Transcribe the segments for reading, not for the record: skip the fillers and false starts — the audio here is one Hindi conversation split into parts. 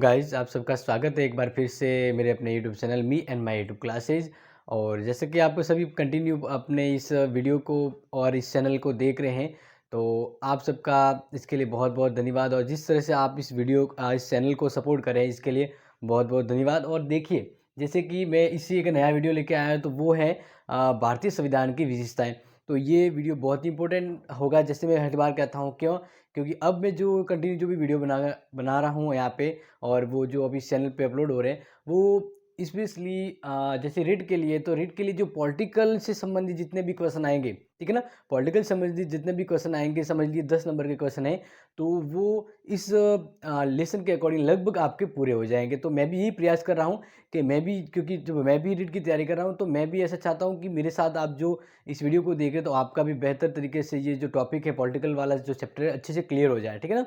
गाइस, आप सबका स्वागत है एक बार फिर से मेरे अपने YouTube channel me and my YouTube classes. और जैसे कि आप सभी कंटिन्यू अपने इस वीडियो को और इस चैनल को देख रहे हैं, तो आप सबका इसके लिए बहुत बहुत धन्यवाद। और जिस तरह से आप इस चैनल को सपोर्ट कर रहे हैं, इसके लिए बहुत बहुत धन्यवाद। और देखिए, जैसे कि मैं इसी एक नया वीडियो लेके आया हूँ, तो वो है भारतीय संविधान की विशेषताएँ। तो ये वीडियो बहुत ही इंपॉर्टेंट होगा, जैसे मैं हर बार कहता हूँ। क्यों? क्योंकि अब मैं जो कंटिन्यू जो भी वीडियो बना रहा हूँ यहाँ पे, और वो जो अभी इस चैनल पे अपलोड हो रहे हैं, वो स्पेशली जैसे रीट के लिए, तो रीट के लिए जो पॉलिटिकल से संबंधित जितने भी क्वेश्चन आएंगे, ठीक है ना, पॉलिटिकल संबंधित जितने भी क्वेश्चन आएंगे, समझ लीजिए 10 नंबर के क्वेश्चन है, तो वो इस लेसन के अकॉर्डिंग लगभग आपके पूरे हो जाएंगे। तो मैं भी यही प्रयास कर रहा हूँ कि मैं भी, क्योंकि जब मैं भी रीट की तैयारी कर रहा हूँ, तो मैं भी ऐसा चाहता हूँ कि मेरे साथ आप जो इस वीडियो को देख रहे हैं, तो आपका भी बेहतर तरीके से ये जो टॉपिक है पॉलिटिकल वाला जो चैप्टर है, अच्छे से क्लियर हो जाए, ठीक है ना।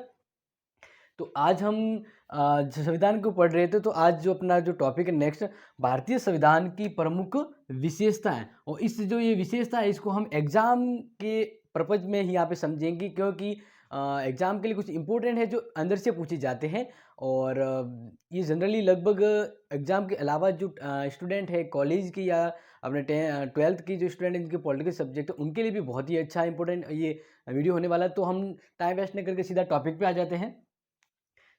तो आज हम जो संविधान को पढ़ रहे थे, तो आज जो अपना जो टॉपिक है नेक्स्ट, भारतीय संविधान की प्रमुख विशेषता है। और इस जो ये विशेषता है, इसको हम एग्जाम के पर्पज में ही यहाँ पे समझेंगे, क्योंकि एग्जाम के लिए कुछ इंपॉर्टेंट है जो अंदर से पूछे जाते हैं। और ये जनरली लगभग एग्जाम के अलावा जो स्टूडेंट है कॉलेज की या अपने 12th की जो स्टूडेंट है, इनके पॉलिटिकल सब्जेक्ट है, उनके लिए भी बहुत ही अच्छा इंपॉर्टेंट ये वीडियो होने वाला है। तो हम टाइम वेस्ट नहीं करके सीधा टॉपिक पे आ जाते हैं।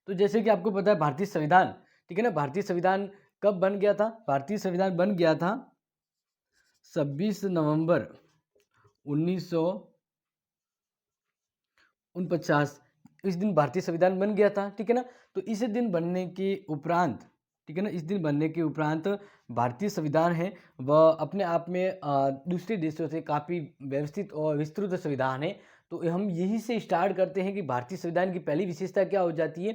तो जैसे कि आपको पता है भारतीय संविधान, ठीक है ना, भारतीय संविधान कब बन गया था? भारतीय संविधान बन गया था 26 नवंबर 1949। इस दिन भारतीय संविधान बन गया था, ठीक है ना। तो इस दिन बनने के उपरांत, ठीक है ना, इस दिन बनने के उपरांत भारतीय संविधान है वह अपने आप में दूसरे देशों से काफ़ी व्यवस्थित और विस्तृत संविधान है। तो हम यही से स्टार्ट करते हैं कि भारतीय संविधान की पहली विशेषता क्या हो जाती है,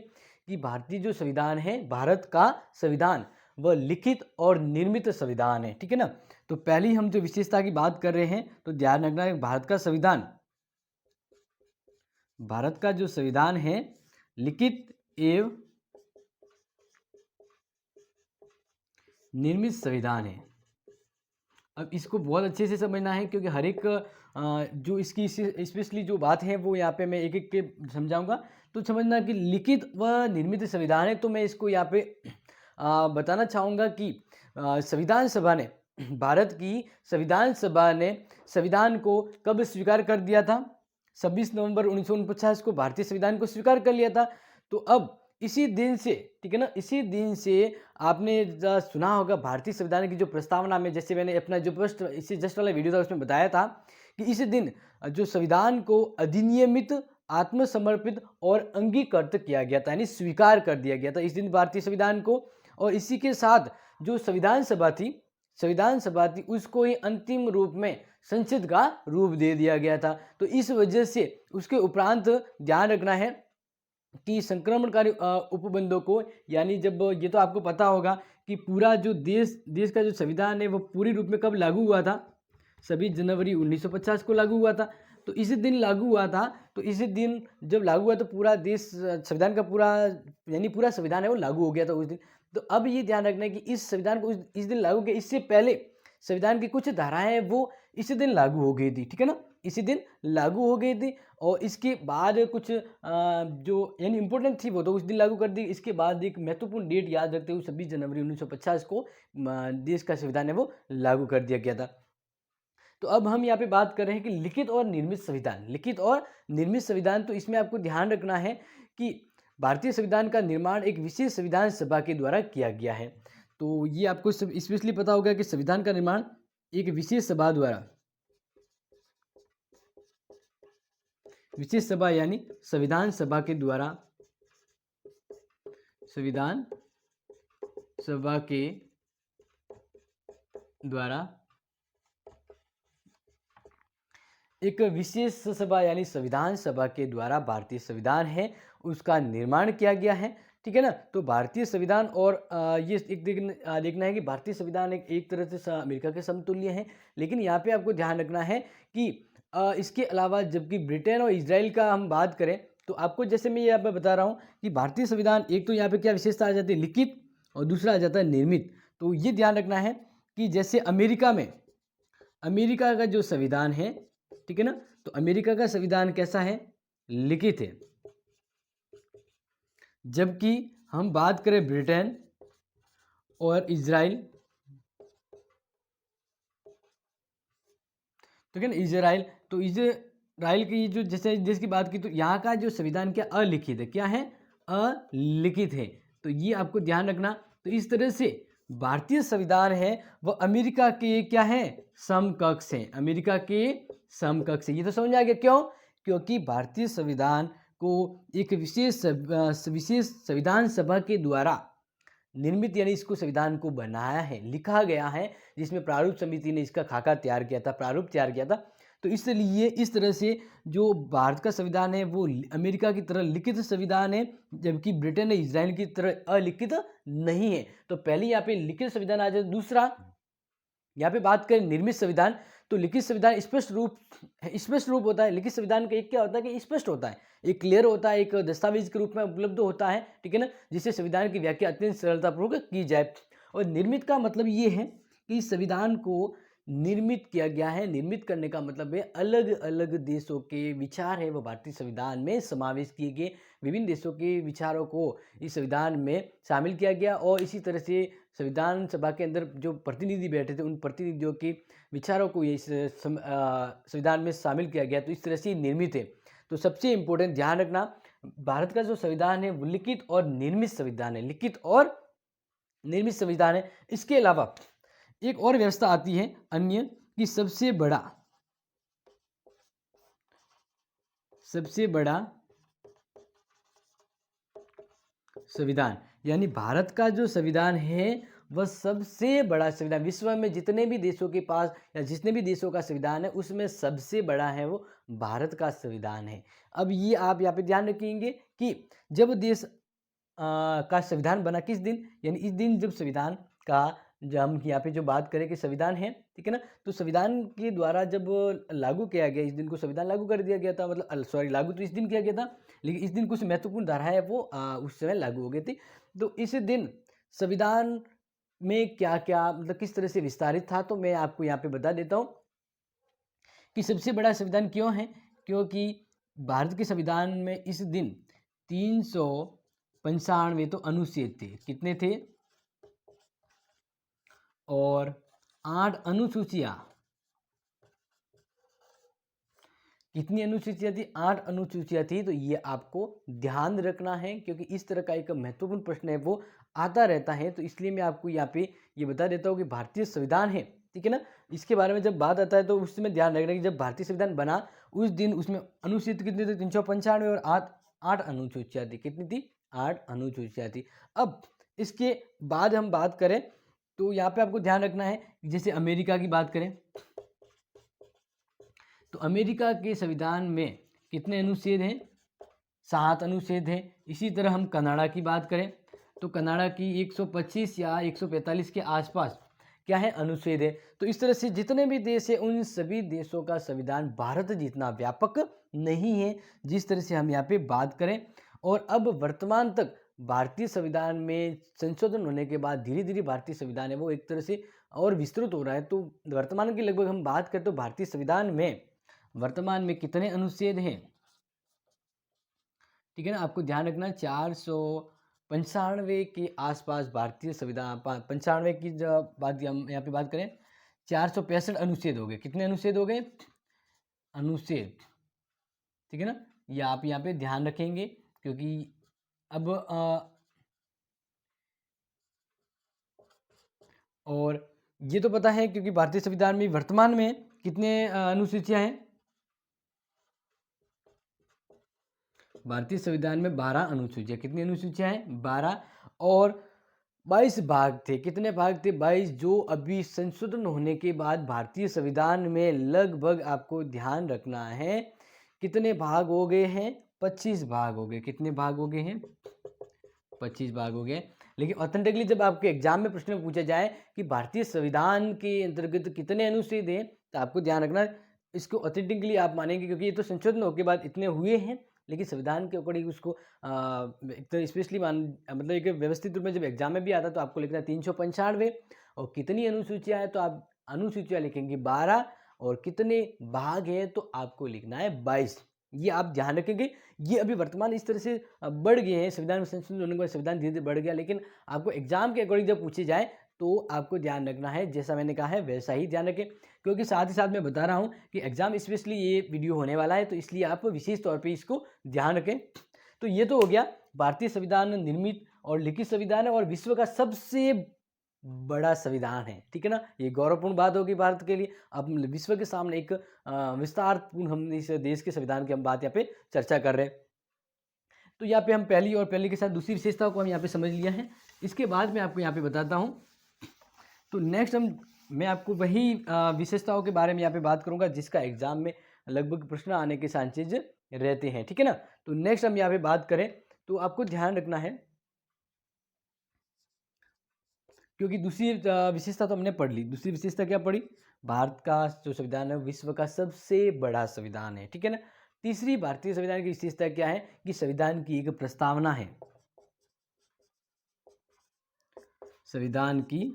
कि भारतीय जो संविधान है, भारत का संविधान, वह लिखित और निर्मित संविधान है, ठीक है ना। तो पहली हम जो विशेषता की बात कर रहे हैं, तो ध्यान रखना है, भारत का जो संविधान है लिखित एवं निर्मित संविधान है। अब इसको बहुत अच्छे से समझना है, क्योंकि हर एक जो इसकी स्पेशली जो बात है, वो यहाँ पे मैं एक एक के समझाऊंगा। तो समझना कि लिखित व निर्मित संविधान है। तो मैं इसको यहाँ पे बताना चाहूँगा कि संविधान सभा ने, भारत की संविधान सभा ने संविधान को कब स्वीकार कर दिया था? 26 नवंबर 1949 को भारतीय संविधान को स्वीकार कर लिया था। तो अब इसी दिन से, ठीक है ना, इसी दिन से आपने सुना होगा भारतीय संविधान की जो प्रस्तावना में, जैसे मैंने अपना जो फर्स्ट इससे जस्ट वाला वीडियो था उसमें बताया था कि इस दिन जो संविधान को अधिनियमित, आत्मसमर्पित और अंगीकृत किया गया था, यानी स्वीकार कर दिया गया था इस दिन भारतीय संविधान को। और इसी के साथ जो संविधान सभा थी उसको ही अंतिम रूप में संसद का रूप दे दिया गया था। तो इस वजह से उसके उपरांत ध्यान रखना है कि संक्रमणकारी उपबंधों को, यानी जब ये तो आपको पता होगा कि पूरा जो देश का जो संविधान है वो पूरी रूप में कब लागू हुआ था? 26 जनवरी 1950 को लागू हुआ था। तो इसी दिन लागू हुआ था। तो इसी दिन जब लागू हुआ, तो पूरा देश संविधान का पूरा, यानी पूरा संविधान है वो लागू हो गया था उस दिन। तो अब ये ध्यान रखना है कि इस संविधान को इस दिन लागू किया, इससे पहले संविधान की कुछ धाराएं हैं वो इसी दिन लागू हो गई थी, ठीक है ना, इसी दिन लागू हो गई थी। और इसके बाद कुछ जो यानी इंपॉर्टेंट थी वो तो उस दिन लागू कर दी। इसके बाद एक महत्वपूर्ण डेट याद रखते हुए 26 जनवरी 1950 को देश का संविधान है वो लागू कर दिया गया था। तो अब हम यहाँ पे बात कर रहे हैं कि लिखित और निर्मित संविधान, लिखित और निर्मित संविधान। तो इसमें आपको ध्यान रखना है कि भारतीय संविधान का निर्माण एक विशेष संविधान सभा के द्वारा किया गया है। तो ये आपको स्पेशली पता होगा कि संविधान का निर्माण एक विशेष सभा यानी संविधान सभा के द्वारा, संविधान सभा के द्वारा एक विशेष सभा यानी संविधान सभा के द्वारा भारतीय संविधान है उसका निर्माण किया गया है, ठीक है ना। तो भारतीय संविधान, और ये एक देखना है कि भारतीय संविधान एक तरह से अमेरिका के समतुल्य है। लेकिन यहाँ पे आपको ध्यान रखना है कि इसके अलावा जबकि ब्रिटेन और इजराइल का हम बात करें, तो आपको जैसे मैं यहाँ पे बता रहा हूँ कि भारतीय संविधान एक तो यहाँ पे क्या विशेषता आ जाती है, लिखित, और दूसरा आ जाता है निर्मित। तो ये ध्यान रखना है कि जैसे अमेरिका का जो संविधान है, ठीक है ना, तो अमेरिका का संविधान कैसा है? लिखित है। जबकि हम बात करें ब्रिटेन और इजराइल, तो क्या ना इजराइल, तो इजराइल की जो जैसे देश की बात की तो यहाँ का जो संविधान क्या अलिखित है, क्या है अलिखित है। तो ये आपको ध्यान रखना। तो इस तरह से भारतीय संविधान है वह अमेरिका के क्या है, समकक्ष है, अमेरिका के समकक्ष है। ये तो समझ आ गया क्यों, क्योंकि भारतीय संविधान को एक विशेष संविधान सभा के द्वारा निर्मित यानी इसको संविधान को बनाया है, लिखा गया है, जिसमें प्रारूप समिति ने इसका खाका तैयार किया था, प्रारूप तैयार किया था। तो इसलिए इस तरह से जो भारत का संविधान है वो अमेरिका की तरह लिखित संविधान है, जबकि ब्रिटेन और इजराइल की तरह अलिखित नहीं है। तो पहले यहाँ पे लिखित संविधान आ जाए। दूसरा यहाँ पे बात करें निर्मित संविधान, तो लिखित संविधान स्पष्ट रूप होता है। लिखित संविधान का एक क्या होता है कि स्पष्ट होता है, एक क्लियर होता है, एक दस्तावेज के रूप में उपलब्ध होता है, ठीक है ना, जिससे संविधान की व्याख्या अत्यंत सरलतापूर्वक की जाए। और निर्मित का मतलब ये है कि संविधान को निर्मित किया गया है। निर्मित करने का मतलब है अलग अलग देशों के विचार है वो भारतीय संविधान में समावेश किए गए, विभिन्न देशों के विचारों को इस संविधान में शामिल किया गया। और इसी तरह से संविधान सभा के अंदर जो प्रतिनिधि बैठे थे उन प्रतिनिधियों के विचारों को इस संविधान में शामिल किया गया। तो इस तरह से निर्मित है। तो सबसे इम्पोर्टेंट ध्यान रखना, भारत का जो संविधान है वो लिखित और निर्मित संविधान है, लिखित और निर्मित संविधान है। इसके अलावा एक और व्यवस्था आती है अन्य कि सबसे बड़ा संविधान, यानी भारत का जो संविधान है वह सबसे बड़ा संविधान, विश्व में जितने भी देशों के पास या जितने भी देशों का संविधान है उसमें सबसे बड़ा है वो भारत का संविधान है। अब ये आप यहाँ पे ध्यान रखेंगे कि जब देश का संविधान बना किस दिन, यानी इस दिन जब संविधान का, जब हम यहाँ पे जो बात करें कि संविधान है, ठीक है ना, तो संविधान के द्वारा जब लागू किया गया, इस दिन को संविधान लागू कर दिया गया था, मतलब सॉरी लागू तो इस दिन किया गया था, लेकिन इस दिन कुछ महत्वपूर्ण धाराएं वो उस समय लागू हो गई थी। तो इस दिन संविधान में क्या क्या मतलब किस तरह से विस्तारित था, तो मैं आपको यहाँ पे बता देता हूँ कि सबसे बड़ा संविधान क्यों है, क्योंकि भारत के संविधान में इस दिन 395 तो अनुच्छेद थे, कितने थे, और 8 अनुसूचियां, कितनी अनुसूचियां थी, 8 अनुसूचियां थी। तो ये आपको ध्यान रखना है क्योंकि इस तरह का एक महत्वपूर्ण प्रश्न है वो आता रहता है। तो इसलिए मैं आपको यहाँ पे ये बता देता हूँ कि भारतीय संविधान है, ठीक है ना, इसके बारे में जब बात आता है तो उसमें ध्यान रखना कि जब भारतीय संविधान बना उस दिन उसमें अनुच्छेद कितने थे, 395, और 8 अनुसूचियां थी। कितनी थी, 8 अनुसूचियां थी। अब इसके बाद हम बात करें तो यहाँ पे आपको ध्यान रखना है, जैसे अमेरिका की बात करें तो अमेरिका के संविधान में कितने अनुच्छेद हैं, 7 अनुच्छेद हैं। इसी तरह हम कनाडा की बात करें तो कनाडा की 125 या 145 के आसपास क्या है, अनुच्छेद है। तो इस तरह से जितने भी देश हैं उन सभी देशों का संविधान भारत जितना व्यापक नहीं है जिस तरह से हम यहाँ पे बात करें। और अब वर्तमान तक भारतीय संविधान में संशोधन होने के बाद धीरे धीरे भारतीय संविधान है वो एक तरह से और विस्तृत हो रहा है। तो वर्तमान की लगभग हम बात करें तो भारतीय संविधान में वर्तमान में कितने अनुच्छेद हैं, ठीक है ना, आपको ध्यान रखना 495 के आसपास भारतीय संविधान, 95 की जब बात हम यहाँ पे बात करें 465 अनुच्छेद हो गए। कितने अनुच्छेद हो गए, अनुच्छेद, ठीक है ना, ये आप यहाँ पे ध्यान रखेंगे क्योंकि अब और ये तो पता है क्योंकि भारतीय संविधान में वर्तमान में कितने अनुसूचियां हैं, भारतीय संविधान में 12 अनुसूचियां, कितनी अनुसूचियां हैं, 12, और 22 भाग थे। कितने भाग थे, 22, जो अभी संशोधन होने के बाद भारतीय संविधान में लगभग आपको ध्यान रखना है कितने भाग हो गए हैं, 25 भाग हो गए। कितने भाग हो गए हैं, 25 भाग हो गए। लेकिन ऑथेंटिकली जब आपके एग्जाम में प्रश्न पूछा जाए कि भारतीय संविधान के अंतर्गत कितने अनुच्छेद हैं तो आपको ध्यान रखना इसको ऑथेंटिकली आप मानेंगे क्योंकि ये तो संशोधन होने के बाद इतने हुए हैं, लेकिन संविधान के अकॉर्डिंग उसको एक तो स्पेशली मतलब एक व्यवस्थित रूप में जब एग्जाम में भी आता तो आपको लिखना है 395, और कितनी अनुसूचियां हैं तो आप अनुसूचियां लिखेंगे 12, और कितने भाग हैं तो आपको लिखना है 22। ये आप ध्यान रखेंगे। ये अभी वर्तमान इस तरह से बढ़ गए हैं, संविधान में संशोधन होने के बाद संविधान धीरे-धीरे बढ़ गया, लेकिन आपको एग्ज़ाम के अकॉर्डिंग जब पूछे जाए तो आपको ध्यान रखना है, जैसा मैंने कहा है वैसा ही ध्यान रखें। क्योंकि साथ ही साथ मैं बता रहा हूँ कि एग्ज़ाम स्पेशली ये वीडियो होने वाला है, तो इसलिए आप विशेष तौर पे इसको ध्यान रखें। तो ये तो हो गया भारतीय संविधान निर्मित और लिखित संविधान है और विश्व का सबसे बड़ा संविधान है, ठीक है ना? ये गौरवपूर्ण बात होगी भारत के लिए। अब विश्व के सामने एक विस्तारपूर्ण हम इस देश के संविधान की हम बात यहाँ पे चर्चा कर रहे हैं। तो यहाँ पे हम पहली और पहली के साथ दूसरी विशेषताओं को हम यहाँ पे समझ लिया है। इसके बाद मैं आपको यहाँ पे बताता हूँ। तो नेक्स्ट मैं आपको वही विशेषताओं के बारे में यहाँ पे बात करूँगा जिसका एग्जाम में लगभग प्रश्न आने के चांसेज रहते हैं, ठीक है ना? तो नेक्स्ट हम यहाँ पे बात करें तो आपको ध्यान रखना है, क्योंकि दूसरी विशेषता तो हमने पढ़ ली। दूसरी विशेषता क्या पढ़ी? भारत का जो संविधान है विश्व का सबसे बड़ा संविधान है, ठीक है ना? तीसरी भारतीय संविधान की विशेषता क्या है कि संविधान की एक प्रस्तावना है। संविधान की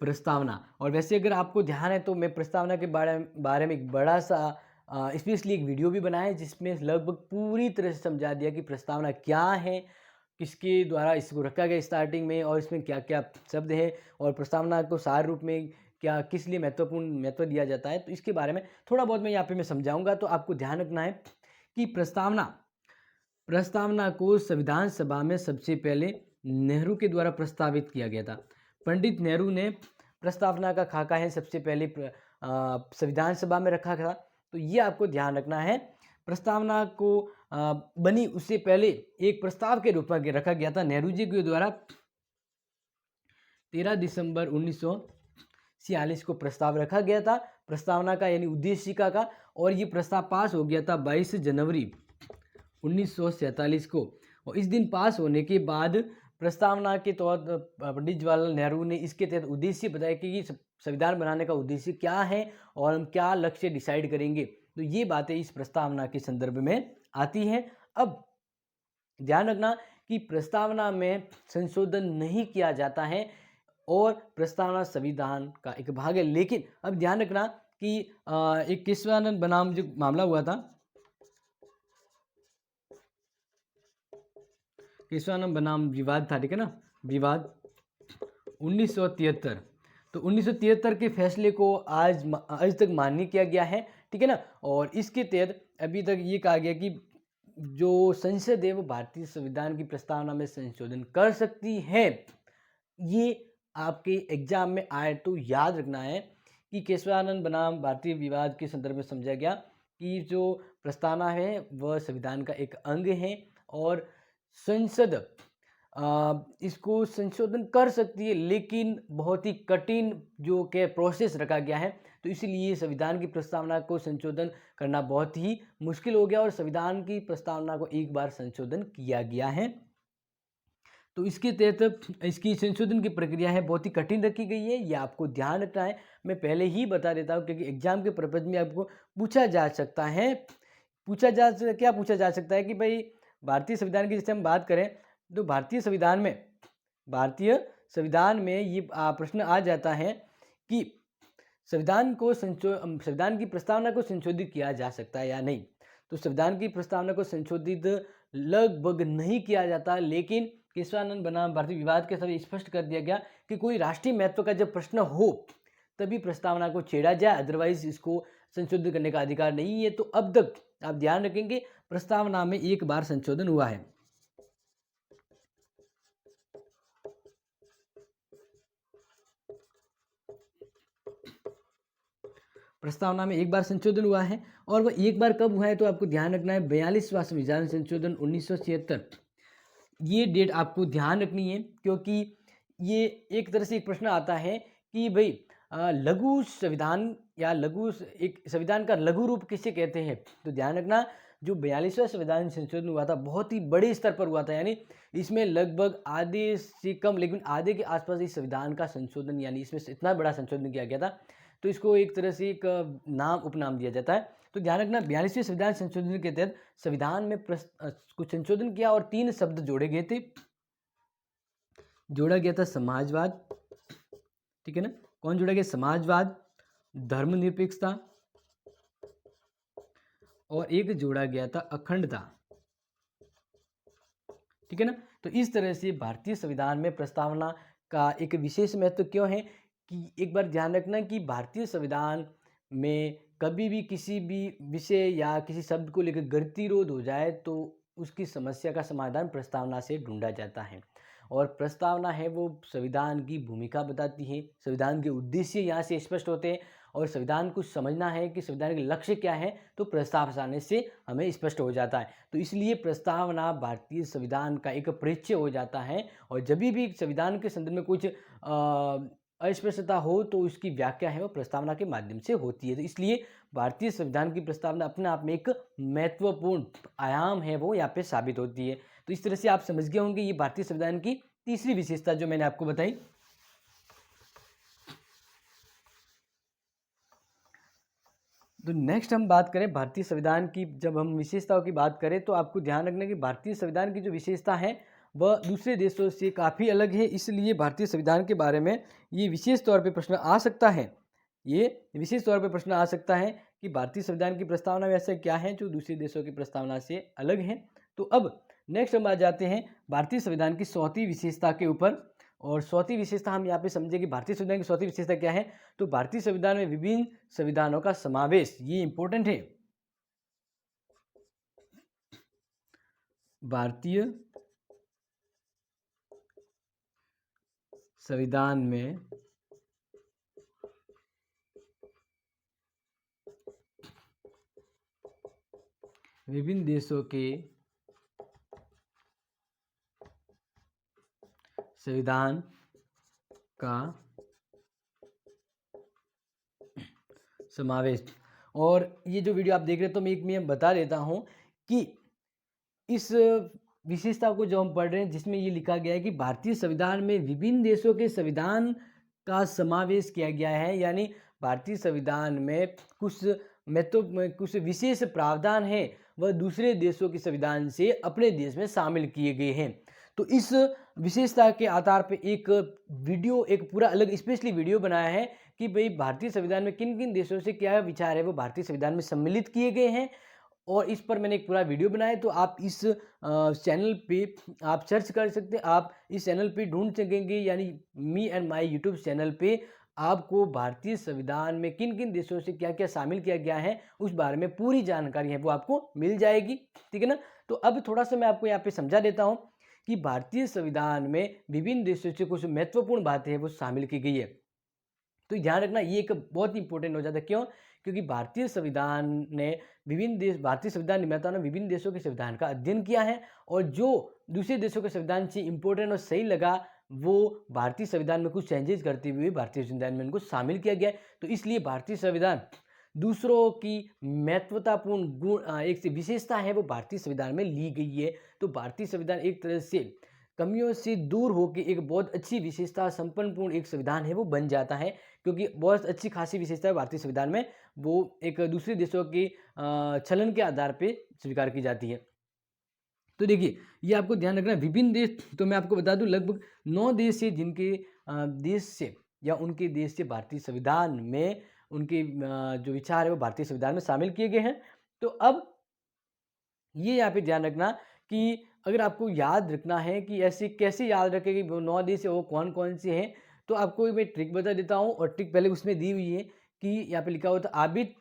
प्रस्तावना। और वैसे अगर आपको ध्यान है तो मैं प्रस्तावना के बारे में एक बड़ा सा स्पेशली एक वीडियो भी बनाया है जिसमें लगभग पूरी तरह से समझा दिया कि प्रस्तावना क्या है, किसके द्वारा इसको रखा गया स्टार्टिंग में और इसमें क्या क्या शब्द है और प्रस्तावना को सार रूप में क्या किस लिए महत्व दिया जाता है। तो इसके बारे में थोड़ा बहुत मैं यहाँ पे मैं समझाऊंगा। तो आपको ध्यान रखना है कि प्रस्तावना को संविधान सभा में सबसे पहले नेहरू के द्वारा प्रस्तावित किया गया था। पंडित नेहरू ने प्रस्तावना का खाका है सबसे पहले संविधान सभा में रखा था। तो ये आपको ध्यान रखना है। प्रस्तावना को बनी उससे पहले एक प्रस्ताव के रूप में रखा गया था नेहरू जी के द्वारा। 13 दिसंबर 1946 को प्रस्ताव रखा गया था प्रस्तावना का यानी उद्देशिका का, और ये प्रस्ताव पास हो गया था 22 जनवरी 1947 को। और इस दिन पास होने के बाद प्रस्तावना के तौर पंडित जवाहरलाल नेहरू ने इसके तहत उद्देश्य बताया कि संविधान बनाने का उद्देश्य क्या है और हम क्या लक्ष्य डिसाइड करेंगे। तो ये बातें इस प्रस्तावना के संदर्भ में आती हैं। अब ध्यान रखना कि प्रस्तावना में संशोधन नहीं किया जाता है और प्रस्तावना संविधान का एक भाग है। लेकिन अब ध्यान रखना कि एक केशवानंद बनाम जो मामला हुआ था, केशवानंद बनाम विवाद था, ठीक है ना, विवाद 1973। तो 1973 के फैसले को आज तक मान्य किया गया है, ठीक है ना। और इसके तहत अभी तक ये कहा गया कि जो संसद है वो भारतीय संविधान की प्रस्तावना में संशोधन कर सकती है। ये आपके एग्जाम में आए तो याद रखना है कि केशवानंद बनाम भारतीय विवाद के संदर्भ में समझा गया कि जो प्रस्तावना है वह संविधान का एक अंग है और संसद इसको संशोधन कर सकती है, लेकिन बहुत ही कठिन जो के प्रोसेस रखा गया है। तो इसीलिए संविधान की प्रस्तावना को संशोधन करना बहुत ही मुश्किल हो गया और संविधान की प्रस्तावना को एक बार संशोधन किया गया है। तो इसके तहत इसकी संशोधन की प्रक्रिया है बहुत ही कठिन रखी गई है, ये आपको ध्यान रखना है। मैं पहले ही बता देता हूँ क्योंकि एग्जाम के पर्पज में आपको पूछा जा सकता है। क्या पूछा जा सकता है कि भाई भारतीय संविधान की जैसे हम बात करें तो भारतीय संविधान में ये प्रश्न आ जाता है कि संविधान की प्रस्तावना को संशोधित किया जा सकता है या नहीं। तो संविधान की प्रस्तावना को संशोधित लगभग नहीं किया जाता, लेकिन केशवानंद बनाम भारतीय विवाद के समय स्पष्ट कर दिया गया कि कोई राष्ट्रीय महत्व का जब प्रश्न हो तभी प्रस्तावना को छेड़ा जाए, अदरवाइज इसको संशोधित करने का अधिकार नहीं है। तो अब तक आप ध्यान रखेंगे प्रस्तावना में एक बार संशोधन हुआ है। प्रस्तावना में एक बार संशोधन हुआ है और वह एक बार कब हुआ है तो आपको ध्यान रखना है 42वां संविधान संशोधन 1976। ये डेट आपको ध्यान रखनी है क्योंकि ये एक तरह से एक प्रश्न आता है कि भाई लघु संविधान या एक संविधान का लघु रूप किसे कहते हैं। तो ध्यान रखना जो 42वां संविधान संशोधन हुआ था बहुत ही बड़े स्तर पर हुआ था, यानी इसमें लगभग आधे से कम लेकिन आधे के आसपास इस संविधान का संशोधन यानी इसमें इतना बड़ा संशोधन किया गया था। तो इसको एक तरह से एक उपनाम दिया जाता है। तो ध्यान रखना 42वें संविधान संशोधन के तहत संविधान में कुछ संशोधन किया और 3 शब्द जोड़े गए थे। जोड़ा गया था समाजवाद, ठीक है ना। कौन जोड़ा गया? समाजवाद, धर्मनिरपेक्षता और एक जोड़ा गया था अखंडता। ठीक है ना। तो इस तरह से भारतीय संविधान में प्रस्तावना का एक विशेष महत्व क्यों है कि एक बार ध्यान रखना कि भारतीय संविधान में कभी भी किसी भी विषय या किसी शब्द को लेकर गतिरोध हो जाए तो उसकी समस्या का समाधान प्रस्तावना से ढूंढा जाता है। और प्रस्तावना है वो संविधान की भूमिका बताती है, संविधान के उद्देश्य यहाँ से स्पष्ट होते हैं और संविधान को समझना है कि संविधान के लक्ष्य क्या है तो प्रस्तावना से हमें स्पष्ट हो जाता है। तो इसलिए प्रस्तावना भारतीय संविधान का एक परिचय हो जाता है और जब भी संविधान के संदर्भ में कुछ अस्पष्टता हो तो उसकी व्याख्या है वो प्रस्तावना के माध्यम से होती है। तो इसलिए भारतीय संविधान की प्रस्तावना अपने आप में एक महत्वपूर्ण आयाम है वो यहाँ पे साबित होती है। तो इस तरह से आप समझ गए होंगे ये भारतीय संविधान की तीसरी विशेषता जो मैंने आपको बताई। तो नेक्स्ट हम बात करें भारतीय संविधान की। जब हम विशेषताओं की बात करें तो आपको ध्यान रखना कि भारतीय संविधान की जो विशेषता है वह दूसरे देशों से काफ़ी अलग है। इसलिए भारतीय संविधान के बारे में ये विशेष तौर पे प्रश्न आ सकता है, ये विशेष तौर पे प्रश्न आ सकता है कि भारतीय संविधान की प्रस्तावना में ऐसा क्या है जो दूसरे देशों की प्रस्तावना से अलग है। तो अब नेक्स्ट हम आ जाते हैं भारतीय संविधान की चौथी विशेषता के ऊपर। और चौथी विशेषता हम यहाँ पे समझे कि भारतीय संविधान की चौथी विशेषता क्या है। तो भारतीय संविधान में विभिन्न संविधानों का समावेश, ये इंपॉर्टेंट है। भारतीय संविधान में विभिन्न देशों के संविधान का समावेश। और ये जो वीडियो आप देख रहे हैं तो मैं बता देता हूँ कि इस विशेषता को जो हम पढ़ रहे हैं जिसमें ये लिखा गया है कि भारतीय संविधान में विभिन्न देशों के संविधान का समावेश किया गया है, यानी भारतीय संविधान में कुछ विशेष प्रावधान है वह दूसरे देशों के संविधान से अपने देश में शामिल किए गए हैं। तो इस विशेषता के आधार पर एक पूरा अलग स्पेशली वीडियो बनाया है कि भाई भारतीय संविधान में किन किन देशों से क्या विचार है वो भारतीय संविधान में सम्मिलित किए गए हैं। और इस पर मैंने एक पूरा वीडियो बनाया, तो आप इस चैनल पे आप सर्च कर सकते हैं, आप इस चैनल पे ढूंढ सकेंगे, यानी me and my YouTube channel पे आपको भारतीय संविधान में किन किन देशों से क्या क्या शामिल किया गया है उस बारे में पूरी जानकारी है वो आपको मिल जाएगी। ठीक है ना। तो अब थोड़ा सा मैं आपको यहाँ पे समझा देता हूँ कि भारतीय संविधान में विभिन्न देशों से कुछ महत्वपूर्ण बातें हैं वो शामिल की गई है। तो ध्यान रखना ये एक बहुत इंपॉर्टेंट हो जाता है। क्यों? क्योंकि भारतीय संविधान भारतीय संविधान निर्माताओं ने विभिन्न देशों के संविधान का अध्ययन किया है और जो दूसरे देशों के संविधान से इंपॉर्टेंट और सही लगा वो भारतीय संविधान में कुछ चेंजेस करते हुए भारतीय संविधान में उनको शामिल किया गया है। तो इसलिए भारतीय संविधान दूसरों की महत्वतापूर्ण एक विशेषता है वो भारतीय संविधान में ली गई है। तो भारतीय संविधान एक तरह से कमियों से दूर होकर एक बहुत अच्छी विशेषता संपन्नपूर्ण एक संविधान है वो बन जाता है, क्योंकि बहुत अच्छी खासी विशेषता है भारतीय संविधान में वो एक दूसरे देशों के चलन के आधार पे स्वीकार की जाती है। तो देखिए ये आपको ध्यान रखना विभिन्न देश, तो मैं आपको बता दूं लगभग 9 देश से जिनके देश से या उनके देश से भारतीय संविधान में उनके जो विचार है वो भारतीय संविधान में शामिल किए गए हैं। तो अब ये यहाँ पे ध्यान रखना कि अगर आपको याद रखना है कि ऐसे कैसे याद रखें कि वो 9 देश है वो कौन कौन से हैं, तो आपको मैं ट्रिक बता देता हूँ और ट्रिक पहले उसमें दी हुई है कि यहाँ पे लिखा हुआ था आबिद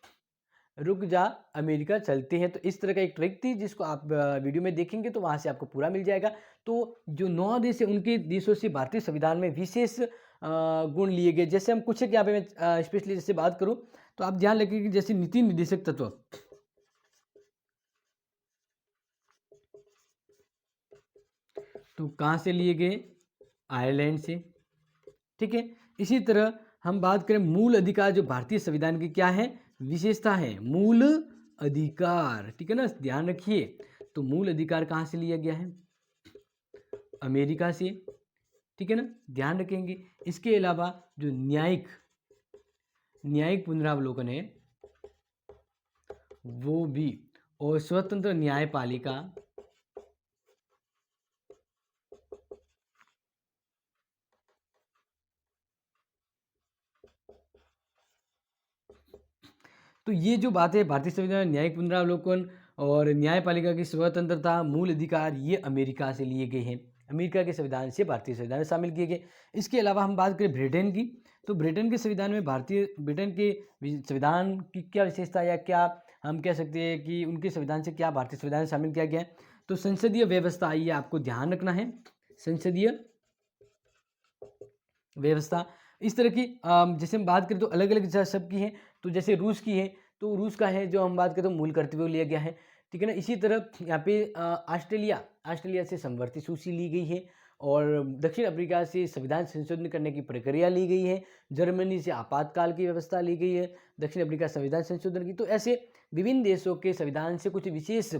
रुक जा अमेरिका चलते हैं। तो इस तरह का एक ट्रिक थी जिसको आप वीडियो में देखेंगे तो वहाँ से आपको पूरा मिल जाएगा। तो जो 9 देश है उनके देशों से भारतीय संविधान में विशेष गुण लिए गए। जैसे हम कुछ यहाँ पे मैं स्पेशली जैसे बात करूँ तो आप ध्यान रखिए कि जैसे नीति निर्देशक तत्व, तो कहाँ से लिए गए? आयरलैंड से। ठीक है। इसी तरह हम बात करें मूल अधिकार, जो भारतीय संविधान की क्या है विशेषता है, मूल अधिकार। ठीक है ना, ध्यान रखिए। तो मूल अधिकार कहाँ से लिया गया है? अमेरिका से। ठीक है ना, ध्यान रखेंगे। इसके अलावा जो न्यायिक पुनरावलोकन है वो भी, और स्वतंत्र न्यायपालिका, तो तो ये जो बात है भारतीय संविधान में न्यायिक पुनरावलोकन और न्यायपालिका की स्वतंत्रता मूल अधिकार ये अमेरिका से लिए गए हैं। अमेरिका के संविधान से भारतीय संविधान में शामिल किए गए। इसके अलावा हम बात करें ब्रिटेन की, तो ब्रिटेन के संविधान में ब्रिटेन के संविधान की क्या विशेषता या क्या हम कह सकते हैं कि उनके संविधान से क्या भारतीय संविधान में शामिल किया गया है। तो संसदीय व्यवस्था ये आपको ध्यान रखना है। संसदीय व्यवस्था इस तरह की जैसे हम बात करें तो अलग अलग सबकी है। तो जैसे रूस की है, तो रूस का है जो हम बात करें तो मूल कर्तव्य लिया गया है, ठीक है ना। इसी तरह यहाँ पे ऑस्ट्रेलिया से समवर्ती सूची ली गई है और दक्षिण अफ्रीका से संविधान संशोधन करने की प्रक्रिया ली गई है। जर्मनी से आपातकाल की व्यवस्था ली गई है, दक्षिण अफ्रीका संविधान संशोधन की। तो ऐसे विभिन्न देशों के संविधान से कुछ विशेष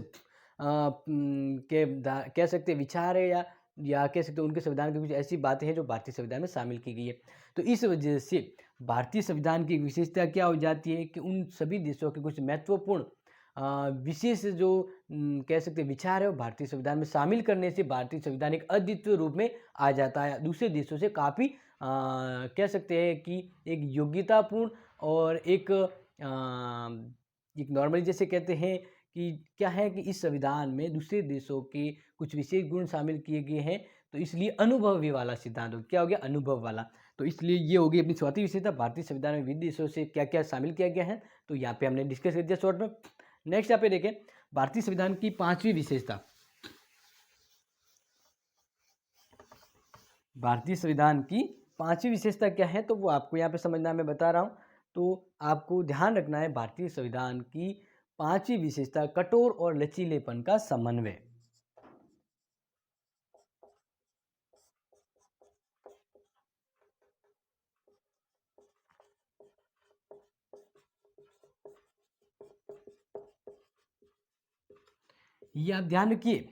कह सकते हैं विचार है या कह सकते हैं उनके संविधान की कुछ ऐसी बातें हैं जो भारतीय संविधान में शामिल की गई है। तो इस वजह से भारतीय संविधान की विशेषता क्या हो जाती है कि उन सभी देशों के कुछ महत्वपूर्ण विशेष जो कह सकते हैं विचार है वो भारतीय संविधान में शामिल करने से भारतीय संविधान एक अद्वितीय रूप में आ जाता है, दूसरे देशों से काफ़ी कह सकते हैं कि एक योग्यतापूर्ण और एक नॉर्मली जैसे कहते हैं कि क्या है कि इस संविधान में दूसरे देशों के कुछ विशेष गुण शामिल किए गए हैं, तो इसलिए अनुभवी वाला सिद्धांत क्या हो गया, अनुभव वाला। तो इसलिए ये होगी अपनी चौथी विशेषता, भारतीय संविधान में विविध देशों से क्या क्या शामिल किया गया है, तो यहाँ पे हमने डिस्कस कर दिया शॉर्ट में। नेक्स्ट यहाँ पे देखें भारतीय संविधान की पांचवी विशेषता। भारतीय संविधान की पांचवी विशेषता क्या है, तो वो आपको यहाँ पे समझना मैं बता रहा हूँ। तो आपको ध्यान रखना है भारतीय संविधान की पांचवी विशेषता कठोर और लचीलेपन का समन्वय। ये आप ध्यान रखिए,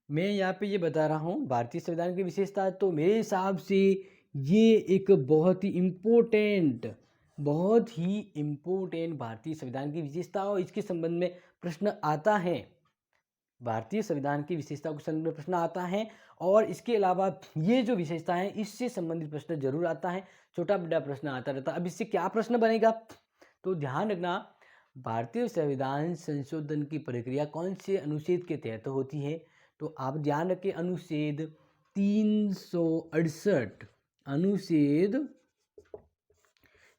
मैं यहाँ पे ये बता रहा हूँ भारतीय संविधान की विशेषता। तो मेरे हिसाब से ये एक बहुत ही इम्पोर्टेंट भारतीय संविधान की विशेषता और इसके संबंध में प्रश्न आता है। भारतीय संविधान की विशेषता के संबंध में प्रश्न आता है और इसके अलावा ये जो विशेषता है इससे संबंधित प्रश्न जरूर आता है, छोटा बड़ा प्रश्न आता रहता है। अब इससे क्या प्रश्न बनेगा, तो ध्यान रखना भारतीय संविधान संशोधन की प्रक्रिया कौन से अनुच्छेद के तहत होती है। तो आप ध्यान रखें अनुच्छेद 368, अनुच्छेद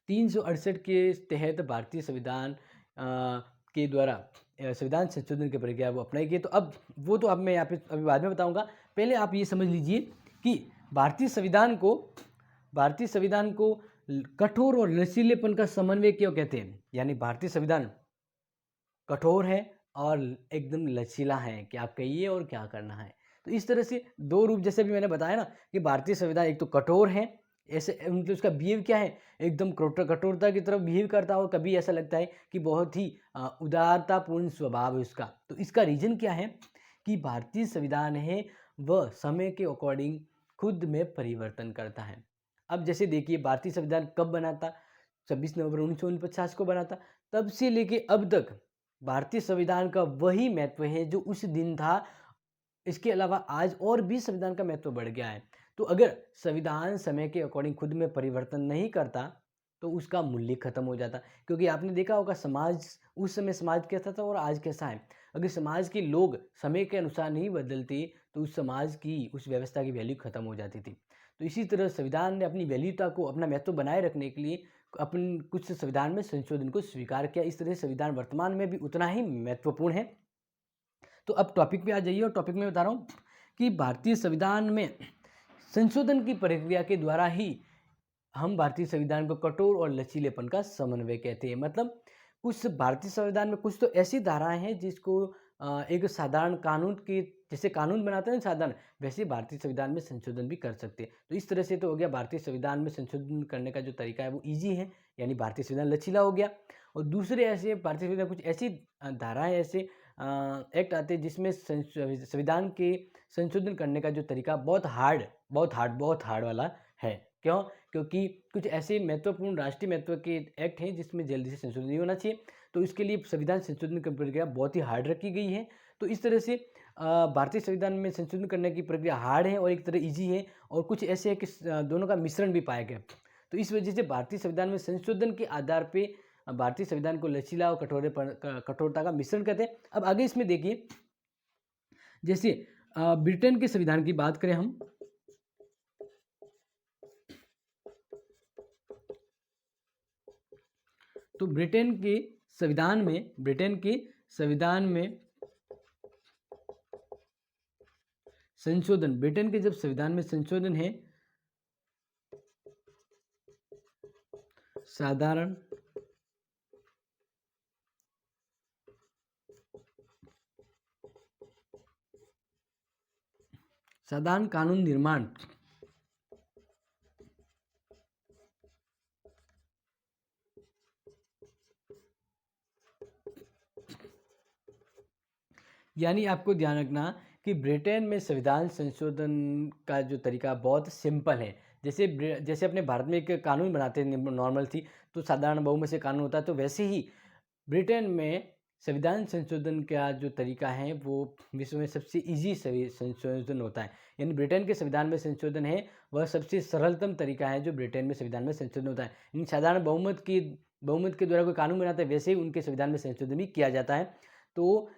368 के तहत भारतीय संविधान के द्वारा संविधान संशोधन की प्रक्रिया वो अपनाई गई। तो अब वो तो अब मैं यहाँ पे अभी बाद में बताऊंगा, पहले आप ये समझ लीजिए कि भारतीय संविधान को कठोर और लचीलेपन का समन्वय क्यों कहते हैं। यानी भारतीय संविधान कठोर है और एकदम लचीला है कि आप कहिए और क्या करना है। तो इस तरह से दो रूप, जैसे भी मैंने बताया ना कि भारतीय संविधान एक तो कठोर है, ऐसे मतलब उसका बिहेव क्या है, एकदम कठोरता की तरफ बिहेव करता है और कभी ऐसा लगता है कि बहुत ही उदारतापूर्ण स्वभाव है उसका। तो इसका रीजन क्या है कि भारतीय संविधान है वह समय के अकॉर्डिंग खुद में परिवर्तन करता है। अब जैसे देखिए भारतीय संविधान कब बना था, 26 नवंबर 1949 को बना था। तब से लेके अब तक भारतीय संविधान का वही महत्व है जो उस दिन था। इसके अलावा आज और भी संविधान का महत्व बढ़ गया है। तो अगर संविधान समय के अकॉर्डिंग खुद में परिवर्तन नहीं करता तो उसका मूल्य खत्म हो जाता। क्योंकि आपने देखा होगा समाज उस समय समाज कैसा था और आज कैसा है। अगर समाज के लोग समय के अनुसार नहीं बदलते तो उस समाज की उस व्यवस्था की वैल्यू खत्म हो जाती थी। तो इसी तरह संविधान ने अपनी वैल्यूता को, अपना महत्व बनाए रखने के लिए अपन कुछ संविधान में संशोधन को स्वीकार किया। इस तरह संविधान वर्तमान में भी उतना ही महत्वपूर्ण है। तो अब टॉपिक पे आ जाइए और टॉपिक में बता रहा हूँ कि भारतीय संविधान में संशोधन की प्रक्रिया के द्वारा ही हम भारतीय संविधान को कठोर और लचीलेपन का समन्वय कहते हैं। मतलब कुछ भारतीय संविधान में कुछ तो ऐसी धाराएं हैं जिसको एक साधारण कानून के जैसे कानून बनाते हैं साधारण, वैसे भारतीय संविधान में संशोधन भी कर सकते हैं। तो इस तरह से तो हो गया भारतीय संविधान में संशोधन करने का जो तरीका है वो ईजी है, यानी भारतीय संविधान लचीला हो गया। और दूसरे ऐसे भारतीय संविधान कुछ ऐसी धाराएं ऐसे एक्ट आते हैं जिसमें संविधान के संशोधन करने का जो तरीका बहुत हार्ड वाला है। क्यों? क्योंकि कुछ ऐसे महत्वपूर्ण राष्ट्रीय महत्व के एक्ट हैं जिसमें जल्दी से संशोधन नहीं होना चाहिए। तो इसके लिए संविधान संशोधन की प्रक्रिया बहुत ही हार्ड रखी गई है। तो इस तरह से भारतीय संविधान में संशोधन करने की प्रक्रिया हार्ड है और एक तरह ईजी है, और कुछ ऐसे है कि दोनों का मिश्रण भी पाया गया। तो इस वजह से भारतीय संविधान में संशोधन के आधार पे भारतीय संविधान को लचीला और कठोरता का मिश्रण कहते हैं। अब आगे इसमें देखिए, जैसे ब्रिटेन के संविधान की बात करें हम, तो ब्रिटेन के संविधान में संशोधन, ब्रिटेन के जब संविधान में संशोधन है, साधारण कानून निर्माण, यानी आपको ध्यान रखना कि ब्रिटेन में संविधान संशोधन का जो तरीका बहुत सिंपल है। जैसे अपने भारत में एक कानून बनाते हैं नॉर्मल थी, तो साधारण बहुमत से कानून होता है, तो वैसे ही ब्रिटेन में संविधान संशोधन का जो तरीका है वो विश्व में सबसे इजी संशोधन होता है। यानी ब्रिटेन के संविधान में संशोधन है वह सबसे सरलतम तरीका है जो ब्रिटेन में संविधान में संशोधन होता है। यानी साधारण बहुमत के द्वारा कोई कानून बनाता है, वैसे ही उनके संविधान में संशोधन भी किया जाता है। तो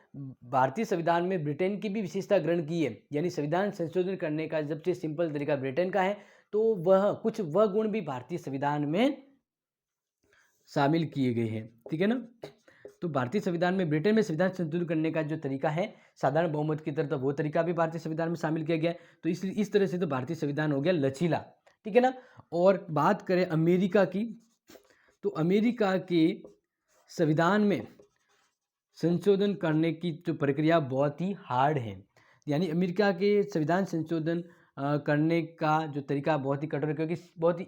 भारतीय संविधान में ब्रिटेन की भी विशेषता ग्रहण की है, यानी संविधान संशोधन करने का सबसे सिंपल तरीका ब्रिटेन का है, तो वह गुण भी भारतीय संविधान में शामिल किए गए हैं। ठीक है ना। तो भारतीय संविधान में ब्रिटेन में संविधान संशोधन करने का जो तरीका है साधारण बहुमत की तरह, तो वो तरीका भी भारतीय संविधान में शामिल किया गया है। तो इस तरह से तो भारतीय संविधान हो गया लचीला। ठीक है ना। और बात करें अमेरिका की, तो अमेरिका के संविधान में संशोधन करने की जो प्रक्रिया बहुत ही हार्ड है। यानी अमेरिका के संविधान संशोधन करने का जो तरीका बहुत ही कठोर है, क्योंकि बहुत ही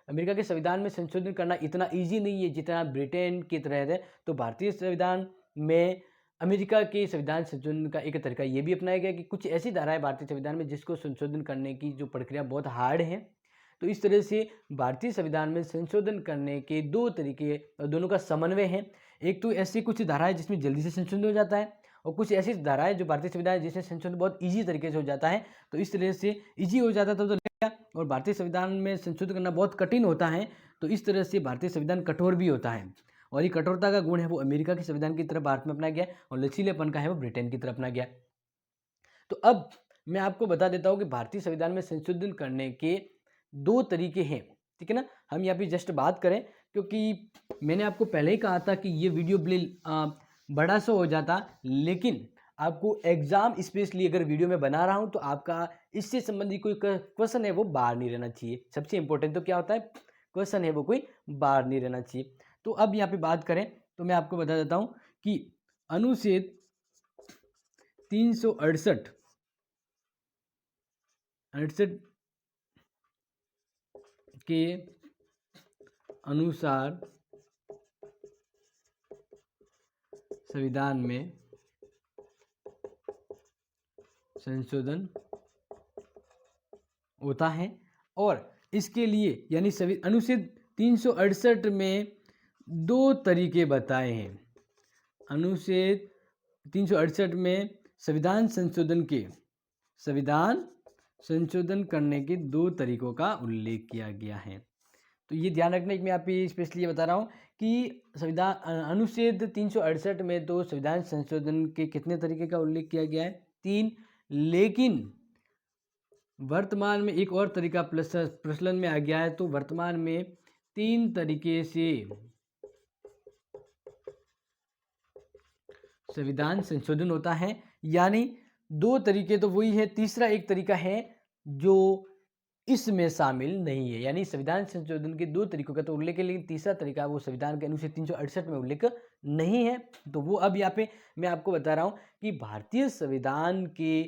अमेरिका के संविधान में संशोधन करना इतना इजी नहीं है जितना ब्रिटेन की तरह है। तो भारतीय संविधान में अमेरिका के संविधान संशोधन का एक तरीका ये भी अपनाया गया कि कुछ ऐसी धाराएं भारतीय संविधान में जिसको संशोधन करने की जो प्रक्रिया बहुत हार्ड है। तो इस तरह से भारतीय संविधान में संशोधन करने के दो तरीके, दोनों का समन्वय है। एक तो ऐसी कुछ धाराएं जिसमें जल्दी से संशोधन हो जाता है, और कुछ ऐसी धाराएं जो भारतीय संविधान है जिसमें संशोधन बहुत इजी तरीके से हो जाता है। तो इस तरह से इजी हो जाता था तो लगेगा, और भारतीय संविधान में संशोधन करना बहुत कठिन होता है। तो इस तरह से भारतीय संविधान कठोर भी होता है, और ये कठोरता का गुण है वो अमेरिका के संविधान की तरफ भारत में अपनाया गया, और लचीलेपन का है वो ब्रिटेन की तरफ अपनाया गया। तो अब मैं आपको बता देता हूँ कि भारतीय संविधान में संशोधन करने के दो तरीके हैं। ठीक है ना। हम यहाँ पे जस्ट बात करें, क्योंकि मैंने आपको पहले ही कहा था कि ये वीडियो बड़ा सा हो जाता, लेकिन आपको एग्जाम स्पेशली अगर वीडियो में बना रहा हूँ तो आपका इससे संबंधित कोई क्वेश्चन है वो बाहर नहीं रहना चाहिए। सबसे इंपॉर्टेंट तो क्या होता है, क्वेश्चन है वो कोई बाहर नहीं रहना चाहिए। तो अब यहाँ पे बात करें तो मैं आपको बता देता हूँ कि अनुच्छेद 368 के अनुसार संविधान में संशोधन होता है, और इसके लिए यानी अनुच्छेद 368 में दो तरीके बताए हैं। अनुच्छेद 368 में संविधान संशोधन करने के दो तरीकों का उल्लेख किया गया है। तो ये ध्यान रखना कि मैं आप ही स्पेशली ये बता रहा हूँ कि अनुच्छेद 368 में तो संविधान संशोधन के कितने तरीके का उल्लेख किया गया है, 3, लेकिन वर्तमान में एक और तरीका प्रचलन में आ गया है। तो वर्तमान में 3 तरीके से संविधान संशोधन होता है, यानी 2 तरीके तो वही है, तीसरा एक तरीका है जो इसमें शामिल नहीं है। यानी संविधान संशोधन के 2 तरीकों का तो उल्लेख है, लेकिन तीसरा तरीका वो संविधान के अनुच्छेद 368 में उल्लेख नहीं है। तो वो अब यहाँ पे मैं आपको बता रहा हूँ कि भारतीय संविधान के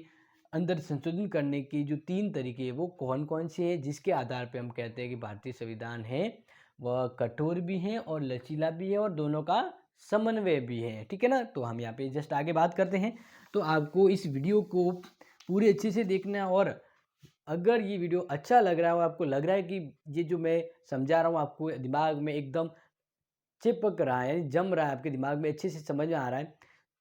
अंदर संशोधन करने की जो 3 तरीके हैं वो कौन कौन से हैं, जिसके आधार पे हम कहते हैं कि भारतीय संविधान है वह कठोर भी है और लचीला भी है और दोनों का समन्वय भी है। ठीक है ना। तो हम यहाँ पे जस्ट आगे बात करते हैं। तो आपको इस वीडियो को पूरे अच्छे से देखना है, और अगर ये वीडियो अच्छा लग रहा हो, आपको लग रहा है कि ये जो मैं समझा रहा हूँ आपको दिमाग में एकदम चिपक रहा है, जम रहा है, आपके दिमाग में अच्छे से समझ में आ रहा है,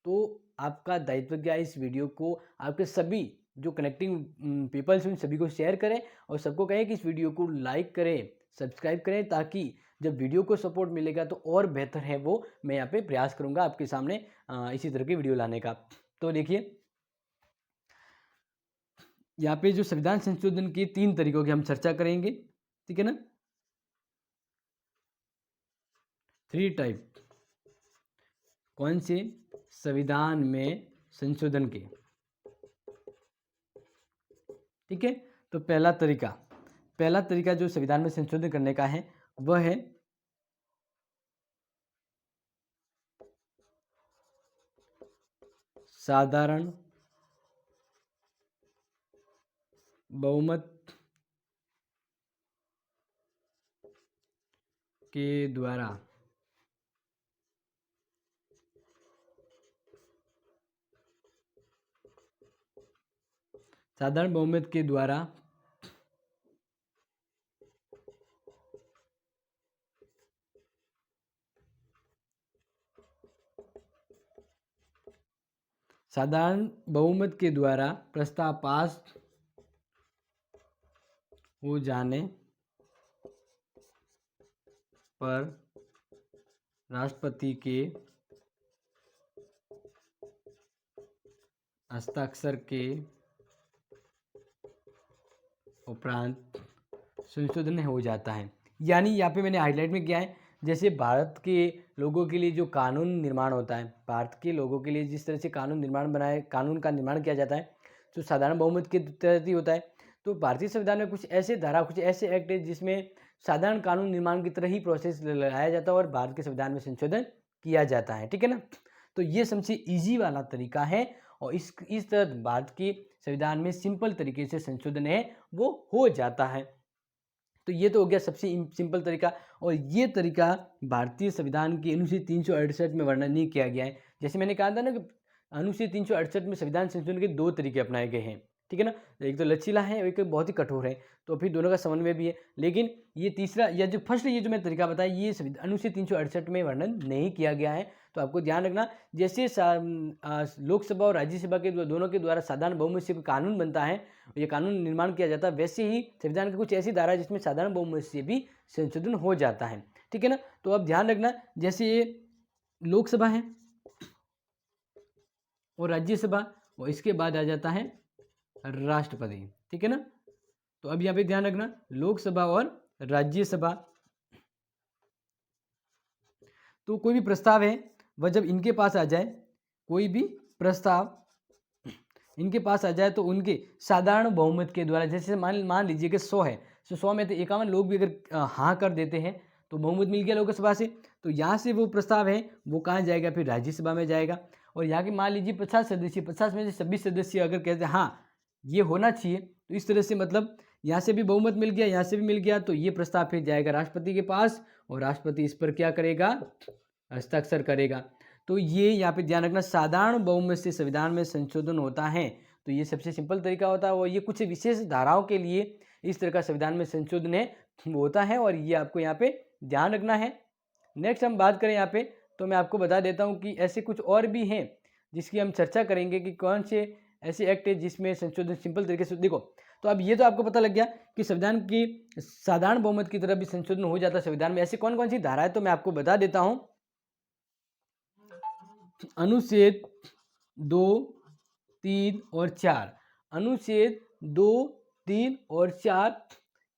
तो आपका दायित्व क्या है, इस वीडियो को आपके सभी जो कनेक्टिंग पीपल्स उन सभी को शेयर करें, और सबको कहें कि इस वीडियो को लाइक करें, सब्सक्राइब करें, ताकि जब वीडियो को सपोर्ट मिलेगा तो और बेहतर है वो मैं यहाँ पे प्रयास करूँगा आपके सामने इसी तरह की वीडियो लाने का। तो देखिए यहाँ पे जो संविधान संशोधन के 3 तरीकों की हम चर्चा करेंगे, ठीक है ना। 3 टाइप कौन से संविधान में संशोधन के, ठीक है। तो पहला तरीका जो संविधान में संशोधन करने का है वह है साधारण बहुमत के द्वारा साधारण बहुमत के द्वारा साधारण बहुमत के द्वारा प्रस्ताव पास हो जाने पर राष्ट्रपति के हस्ताक्षर के उपरांत संशोधन हो जाता है। यानी यहाँ पे मैंने हाईलाइट में किया है, जैसे भारत के लोगों के लिए जो कानून निर्माण होता है, भारत के लोगों के लिए जिस तरह से कानून का निर्माण किया जाता है जो साधारण बहुमत के तहत ही होता है। तो भारतीय संविधान में कुछ ऐसे धारा, कुछ ऐसे एक्ट है जिसमें साधारण कानून निर्माण की तरह ही प्रोसेस लगाया जाता है और भारत के संविधान में संशोधन किया जाता है, ठीक है ना। तो ये सबसे ईजी वाला तरीका है और इस तरह भारत के संविधान में सिंपल तरीके से संशोधन है वो हो जाता है। तो ये तो हो गया सबसे सिंपल तरीका, और ये तरीका भारतीय संविधान की अनुच्छेद 368 में वर्णन नहीं किया गया है। जैसे मैंने कहा था ना कि अनुच्छेद 368 में संविधान संशोधन के 2 तरीके अपनाए गए हैं, ठीक है ना। एक तो लचीला है और एक बहुत ही कठोर है, तो फिर दोनों का समन्वय भी है। लेकिन ये तीसरा या जो फर्स्ट ये जो मैं तरीका बताया ये अनुच्छेद 368 में वर्णन नहीं किया गया है। तो आपको ध्यान रखना, जैसे लोकसभा और राज्यसभा के दोनों के द्वारा साधारण बहुमत से कानून बनता है, ये कानून निर्माण किया जाता है, वैसे ही संविधान की कुछ ऐसी धारा जिसमें साधारण बहुमत से भी संशोधन हो जाता है, ठीक है ना। तो अब ध्यान रखना, जैसे ये लोकसभा है और राज्यसभा और इसके बाद आ जाता है राष्ट्रपति, ठीक है ना। तो अब यहाँ पे ध्यान रखना, लोकसभा और राज्यसभा, तो कोई भी प्रस्ताव है वह जब इनके पास आ जाए, कोई भी प्रस्ताव इनके पास आ जाए तो उनके साधारण बहुमत के द्वारा, जैसे मान लीजिए कि 100 है, तो 100 में तो 51 लोग भी अगर हाँ कर देते हैं तो बहुमत मिल गया लोकसभा से, तो यहाँ से वो प्रस्ताव है वो कहाँ जाएगा, फिर राज्यसभा में जाएगा। और यहाँ के मान लीजिए 50 सदस्य, 50 में से 26 सदस्य अगर कहते हैं हाँ ये होना चाहिए, तो इस तरह से मतलब यहाँ से भी बहुमत मिल गया, यहाँ से भी मिल गया, तो ये प्रस्ताव फिर जाएगा राष्ट्रपति के पास और राष्ट्रपति इस पर क्या करेगा, हस्ताक्षर करेगा। तो ये यहाँ पे ध्यान रखना, साधारण बहुमत से संविधान में संशोधन होता है। तो ये सबसे सिंपल तरीका होता है और ये कुछ विशेष धाराओं के लिए इस तरह का संविधान में संशोधन है होता है और ये आपको यहाँ पे ध्यान रखना है। नेक्स्ट हम बात करें यहाँ पे, तो मैं आपको बता देता हूँ कि ऐसे कुछ और भी हैं जिसकी हम चर्चा करेंगे कि कौन से ऐसे एक्ट है जिसमें संशोधन सिंपल तरीके से। देखो, तो अब ये तो आपको पता लग गया कि संविधान की साधारण बहुमत की तरफ भी संशोधन हो जाता है संविधान में। ऐसी कौन कौन सी धारा है तो मैं आपको बता देता हूँ। अनुच्छेद 2, 3 और 4, अनुच्छेद 2, 3 और 4,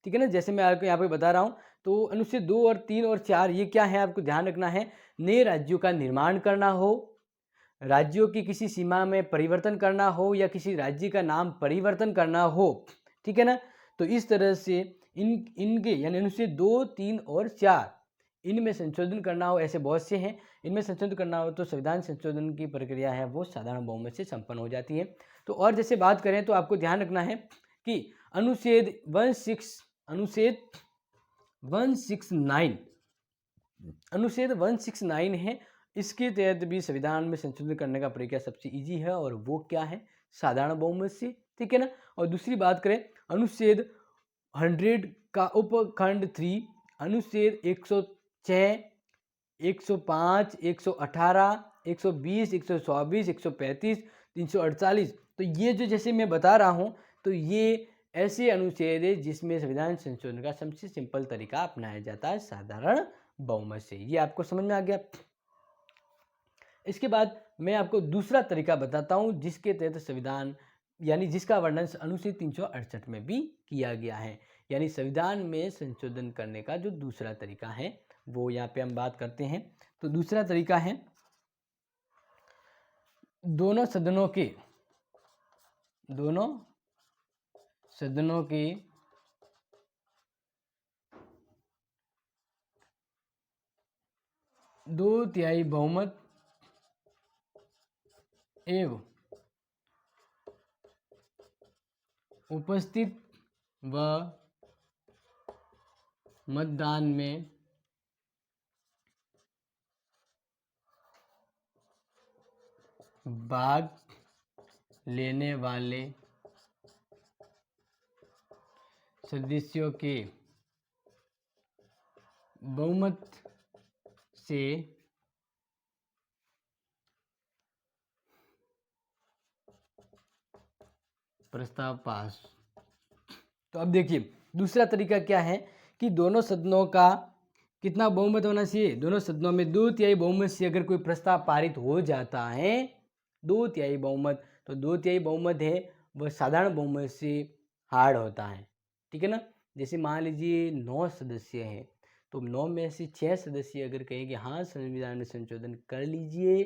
ठीक है ना। जैसे मैं आपको यहाँ पे बता रहा हूँ, तो अनुच्छेद 2 और 3 और 4 ये क्या है आपको ध्यान रखना है। नए राज्यों का निर्माण करना हो, राज्यों की किसी सीमा में परिवर्तन करना हो या किसी राज्य का नाम परिवर्तन करना हो, ठीक है ना। तो इस तरह से इनके यानी अनुच्छेद 2, 3 और 4 इनमें संशोधन करना हो, ऐसे बहुत से हैं, इनमें संशोधन करना हो तो संविधान संशोधन की प्रक्रिया है वो साधारण बहुमत से संपन्न हो जाती है। तो और जैसे बात करें तो आपको ध्यान रखना है कि अनुच्छेद 169 है, इसके तहत भी संविधान में संशोधन करने का प्रक्रिया सबसे इजी है और वो क्या है, साधारण बहुमत से, ठीक है ना। और दूसरी बात करें अनुच्छेद 100 का उपखंड 3, अनुच्छेद 106, 105, 118, 120, 124, 135, 348, तो ये जो जैसे मैं बता रहा हूँ तो ये ऐसे अनुच्छेद है जिसमें संविधान संशोधन का सबसे सिंपल तरीका अपनाया जाता है, साधारण बहुमत से। ये आपको समझ में आ गया। इसके बाद मैं आपको दूसरा तरीका बताता हूं जिसके तहत संविधान यानी जिसका वर्णन अनुच्छेद 368 में भी किया गया है। यानी संविधान में संशोधन करने का जो दूसरा तरीका है वो यहाँ पे हम बात करते हैं। तो दूसरा तरीका है दोनों सदनों के 2/3 बहुमत एवं उपस्थित व मतदान में भाग लेने वाले सदस्यों के बहुमत से प्रस्ताव पास। तो अब देखिए दूसरा तरीका क्या है कि दोनों सदनों का कितना बहुमत होना चाहिए। दोनों सदनों में 2/3 बहुमत से अगर कोई प्रस्ताव पारित हो जाता है, 2/3 बहुमत, तो 2/3 बहुमत है वह साधारण बहुमत से हार्ड होता है, ठीक है ना। जैसे मान लीजिए 9 सदस्य हैं, तो 9 में से 6 सदस्य अगर कहें कि हाँ संविधान में संशोधन कर लीजिए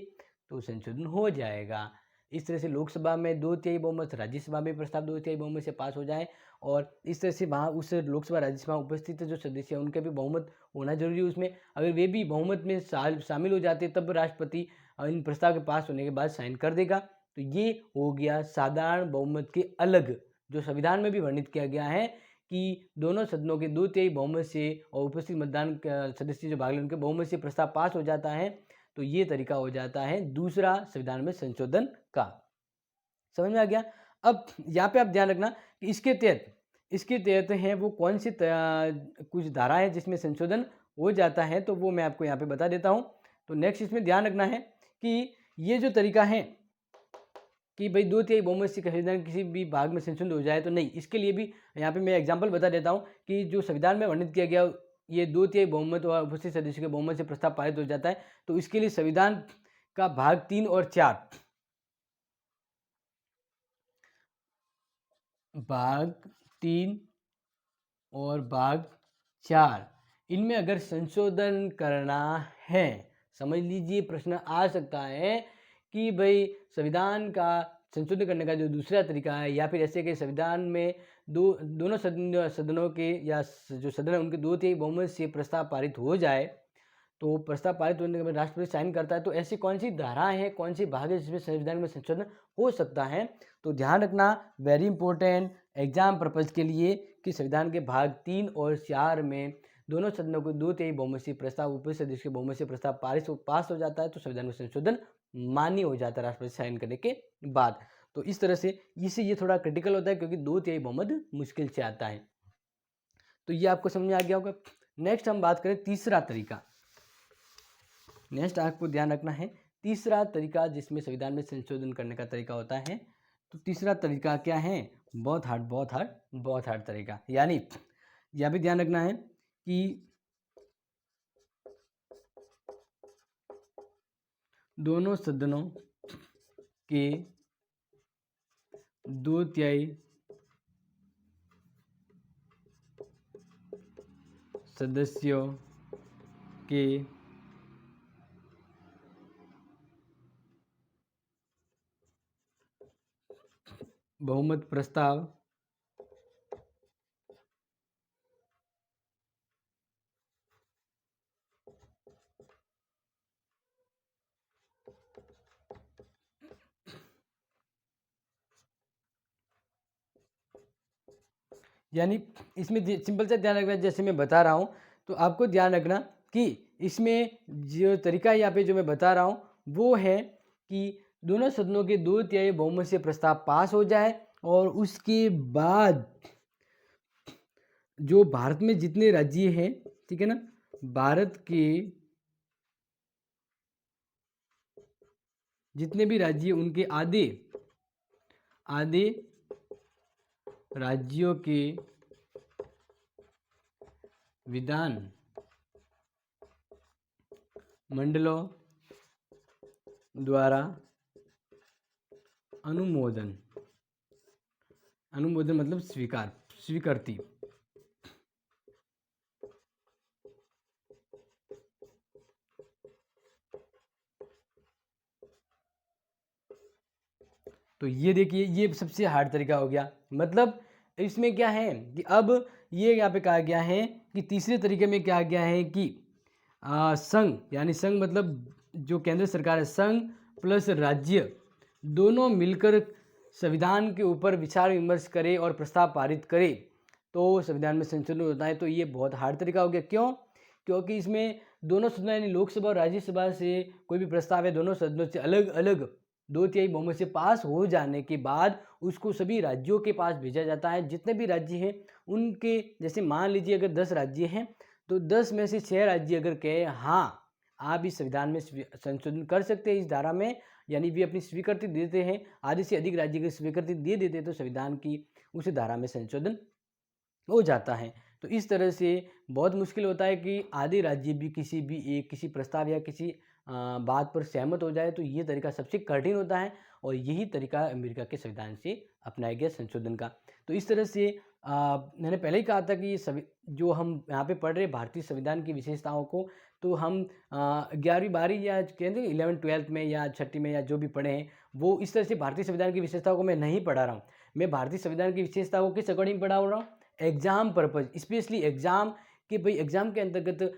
तो संशोधन हो जाएगा। इस तरह से लोकसभा में 2/3 बहुमत, राज्यसभा में प्रस्ताव 2/3 बहुमत से पास हो जाए, और इस तरह से वहाँ उस लोकसभा राज्यसभा उपस्थित जो सदस्य हैं उनका भी बहुमत होना जरूरी है उसमें। अगर वे भी बहुमत में शामिल हो जाते तब राष्ट्रपति इन प्रस्ताव के पास होने के बाद साइन कर देगा। तो ये हो गया साधारण बहुमत के अलग, जो संविधान में भी वर्णित किया गया है कि दोनों सदनों के 2/3 बहुमत से और उपस्थित मतदान सदस्य जो भाग ले उनके बहुमत से प्रस्ताव पास हो जाता है। तो ये तरीका हो जाता है दूसरा संविधान में संशोधन का। समझ में आ गया। अब यहाँ पे आप ध्यान रखना कि इसके तहत है वो कौन सी कुछ धारा है जिसमें संशोधन हो जाता है, तो वो मैं आपको यहाँ पे बता देता हूँ। तो नेक्स्ट इसमें ध्यान रखना है कि ये जो तरीका है कि भाई 2/3 बहुमत से संविधान किसी भी भाग में संशोधन हो जाए, तो नहीं, इसके लिए भी यहाँ पे मैं एग्जांपल बता देता हूँ कि जो संविधान में वर्णित किया गया ये 2/3 बहुमत और उपस्थित सदस्यों के बहुमत से प्रस्ताव पारित हो जाता है। तो इसके लिए संविधान का भाग 3 और 4 भाग 3 और भाग 4 इनमें अगर संशोधन करना है, समझ लीजिए प्रश्न आ सकता है कि भाई संविधान का संशोधन करने का जो दूसरा तरीका है, या फिर ऐसे कि संविधान में दोनों सदनों के या जो सदन है उनके 2/3 बहुमत से प्रस्ताव पारित हो जाए, तो प्रस्ताव पारित होने के बाद राष्ट्रपति साइन करता है। तो ऐसी कौन सी धारा है, कौन सी भाग है जिसमें संविधान में संशोधन हो सकता है। तो ध्यान रखना, वेरी इंपॉर्टेंट एग्जाम पर्पज के लिए, कि संविधान के भाग 3 और 4 में दोनों सदनों को 2/3 बहुमत से प्रस्ताव उपस्थित सदस्य के बहुमत से प्रस्ताव पास हो जाता है, तो संविधान में संशोधन मान्य हो जाता है राष्ट्रपति साइन करने के बाद। तो इस तरह से इससे ये थोड़ा क्रिटिकल होता है क्योंकि 2/3 बहुमत मुश्किल से आता है। तो ये आपको समझ में आ गया होगा। नेक्स्ट हम बात करें तीसरा तरीका। नेक्स्ट आपको ध्यान रखना है तीसरा तरीका जिसमें संविधान में संशोधन करने का तरीका होता है। तो तीसरा तरीका क्या है, बहुत हार्ड तरीका। यानी यह भी ध्यान रखना है कि दोनों सदनों के 2/3 सदस्यों के बहुमत प्रस्ताव यानी इसमें सिंपल सा ध्यान रखना, जैसे मैं बता रहा हूँ तो आपको ध्यान रखना कि इसमें जो तरीका यहाँ पे जो मैं बता रहा हूँ वो है कि दोनों सदनों के 2/3 बहुमत से प्रस्ताव पास हो जाए, और उसके बाद जो भारत में जितने राज्य हैं, ठीक है ना, भारत के जितने भी राज्य उनके आधे राज्यों के विधान मंडलों द्वारा अनुमोदन मतलब स्वीकृति। तो ये देखिए, ये सबसे हार्ड तरीका हो गया। मतलब इसमें क्या है कि अब ये यहाँ पे कहा गया है कि तीसरे तरीके में क्या गया है कि संघ, यानी संघ मतलब जो केंद्र सरकार है, संघ प्लस राज्य दोनों मिलकर संविधान के ऊपर विचार विमर्श करे और प्रस्ताव पारित करे तो संविधान में संशोधन होता है। तो ये बहुत हार्ड तरीका हो गया। क्यों? क्योंकि इसमें दोनों सदनों यानी लोकसभा और राज्यसभा से कोई भी प्रस्ताव है दोनों सदनों से अलग अलग 2/3 बहुमत से पास हो जाने के बाद उसको सभी राज्यों के पास भेजा जाता है। जितने भी राज्य हैं उनके, जैसे मान लीजिए अगर 10 राज्य हैं तो 10 में से 6 राज्य अगर कहे हाँ आप इस संविधान में संशोधन कर सकते हैं इस धारा में, यानी भी अपनी स्वीकृति देते हैं, आधे से अधिक राज्य की स्वीकृति दे देते हैं तो संविधान की उस धारा में संशोधन हो जाता है। तो इस तरह से बहुत मुश्किल होता है कि आधे राज्य भी किसी प्रस्ताव या किसी बात पर सहमत हो जाए, तो ये तरीका सबसे कठिन होता है और यही तरीका अमेरिका के संविधान से अपनाया गया संशोधन का। तो इस तरह से मैंने पहले ही कहा था कि ये जो हम यहाँ पे पढ़ रहे भारतीय संविधान की विशेषताओं को, तो हम 11वीं 12वीं या कहते हैं 11th 12th में या 6ठी में या जो भी पढ़े हैं वो इस तरह से भारतीय संविधान की विशेषताओं को मैं नहीं पढ़ा रहा हूँ। मैं भारतीय संविधान की विशेषताओं को किस अकॉर्डिंग पढ़ा रहा हूँ? एग्जाम पर्पज, स्पेशली एग्जाम, कि भाई एग्जाम के अंतर्गत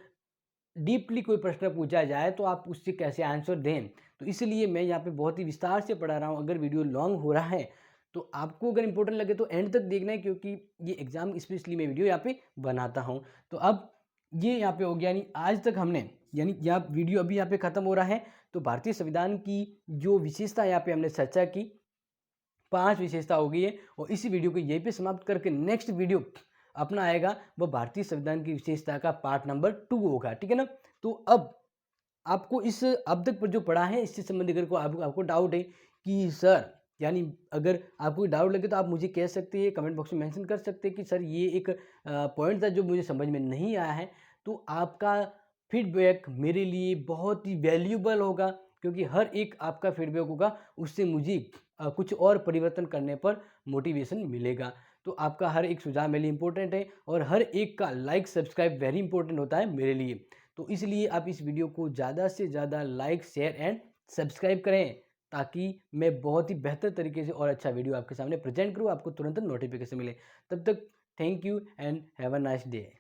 डीपली कोई प्रश्न पूछा जाए तो आप उससे कैसे आंसर दें। तो इसलिए मैं यहाँ पे बहुत ही विस्तार से पढ़ा रहा हूँ। अगर वीडियो लॉन्ग हो रहा है तो आपको अगर इम्पोर्टेंट लगे तो एंड तक देखना है, क्योंकि ये एग्जाम स्पेशली मैं वीडियो यहाँ पे बनाता हूँ। तो अब ये यहाँ पे हो गया, यानी आज तक हमने, यानी यहाँ वीडियो अभी यहाँ पे ख़त्म हो रहा है तो भारतीय संविधान की जो विशेषता यहाँ पे हमने चर्चा की 5 विशेषता हो गई है और इसी वीडियो को यहीं पे समाप्त करके नेक्स्ट वीडियो अपना आएगा वो भारतीय संविधान की विशेषता का पार्ट नंबर 2 होगा, ठीक है ना। तो अब आपको इस अब तक पर जो पढ़ा है इससे संबंधित अगर आपको डाउट है कि सर, यानी अगर आपको डाउट लगे तो आप मुझे कह सकते हैं, कमेंट बॉक्स में मेंशन कर सकते हैं कि सर ये एक पॉइंट था जो मुझे समझ में नहीं आया है। तो आपका फीडबैक मेरे लिए बहुत ही वैल्यूबल होगा, क्योंकि हर एक आपका फीडबैक होगा उससे मुझे कुछ और परिवर्तन करने पर मोटिवेशन मिलेगा। तो आपका हर एक सुझाव मेरे लिए इंपॉर्टेंट है और हर एक का लाइक सब्सक्राइब वेरी इंपॉर्टेंट होता है मेरे लिए। तो इसलिए आप इस वीडियो को ज़्यादा से ज़्यादा लाइक शेयर एंड सब्सक्राइब करें ताकि मैं बहुत ही बेहतर तरीके से और अच्छा वीडियो आपके सामने प्रेजेंट करूँ, आपको तुरंत नोटिफिकेशन मिले। तब तक thank you and have a nice day.